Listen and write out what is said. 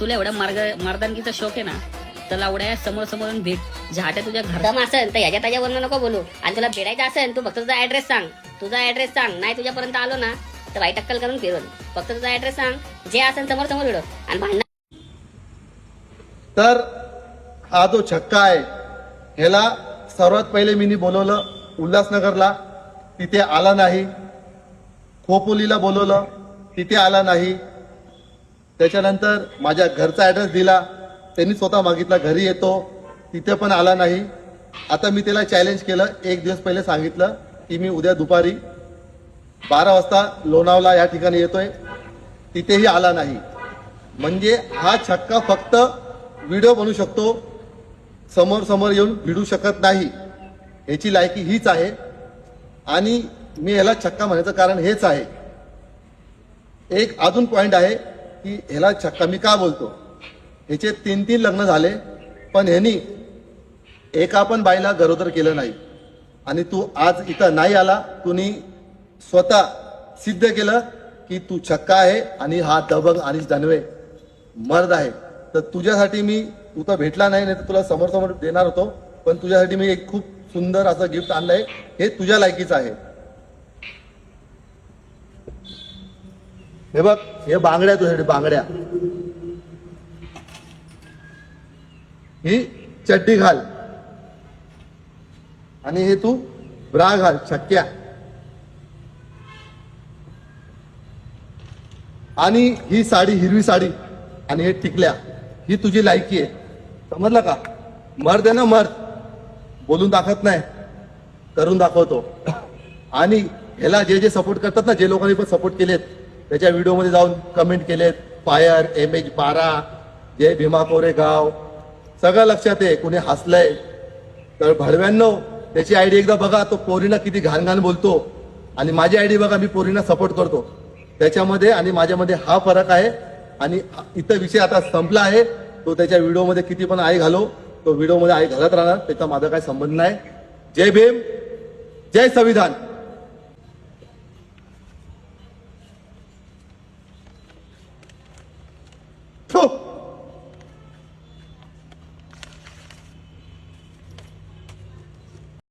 तुला एवढा मारदानकीचा शौक आहे ना, तर लावड्या समोर समोर भेट झाट्या तुझ्या घरात दम असेल तर ह्याच्या त्याच्यावरनं नको बोलू. आणि तुला भेटायचं असेल तू फक्त तुझा ऍड्रेस सांग. तुझा ऍड्रेस सांग, नाही तुझ्यापर्यंत आलो ना तर वाईट टक्कल करून फिरवल. फक्त तुझा ऍड्रेस सांग, जे असेल समोर समोर व्हिडिओ. आणि भांडण तर हा जो छक्का आहे ह्याला सर्वात पहिले मी बोलवलं उल्हासनगरला, तिथे आला नाही. खोपोलीला बोलवलं, तिथे आला नाही. त्याच्यानंतर माझ्या घरचा ऍड्रेस दिला, त्यांनी स्वतः मागितला घरी येतो, तिथे पण आला नाही. आता मी त्याला चॅलेंज केलं, एक दिवस पहिले सांगितलं की मी उद्या दुपारी 12 वाजता लोणावळा या ठिकाणी येतोय, तिथेही आला नाही. म्हणजे हा छक्का फक्त व्हिडिओ बनवू शकतो, समोर समोर येऊन भिडू शकत नाही. याची लायकी हीच आहे. आणि मी याला छक्का म्हणायचं कारण हेच आहे. एक अजून पॉइंट आहे की ह्याला छक्का मी का बोलतो. ह्याचे 3 लग्न झाले, पण ह्यांनी एका पण बाईला गरोदर केलं नाही. आणि तू आज इथं नाही आला, तुम्ही स्वतः सिद्ध केलं की तू छक्का आहे आणि हा दबंग आणि जानवे मर्द आहे. तर तुझ्यासाठी मी, तू तर भेटला नाही, तर तुला समोर समोर देणार होतो, पण तुझ्यासाठी मी एक खूप सुंदर असं गिफ्ट आणलंय. हे तुझ्या लायकीचं आहे. हे बघ, हे बांगड्या तुझ्यासाठी, बांगड्या. ही चड्डी घाल आणि हे तू ब्रा घाल, छक्क्या. आणि ही साडी, हिरवी साडी आणि हे टिकल्या, ही तुझी लायकी आहे. समजलं का? मर्द आहे ना, मर्द बोलून दाखवत नाही, करून दाखवतो. आणि ह्याला जे जे सपोर्ट करतात ना, जे लोकांनी पण सपोर्ट केलेत, त्याच्या व्हिडिओमध्ये जाऊन कमेंट केलेत, फायर MH12, जय भीमा कोरेगाव, सगळं लक्षात आहे. कुणी हसलंय तर भडव्यांनो, त्याची आयडी एकदा बघा. तो पोरीना किती घाण घाण बोलतो. आणि माझी आयडी बघा, मी पोरीना सपोर्ट करतो. त्याच्यामध्ये आणि माझ्यामध्ये हा फरक आहे. आणि इथं विषय आता संपला आहे. तो त्याच्या व्हिडिओमध्ये किती पण आई घालो, तो व्हिडिओमध्ये आई घालत राहणार, त्याचा माझा काही संबंध नाही. जय भीम, जय संविधान.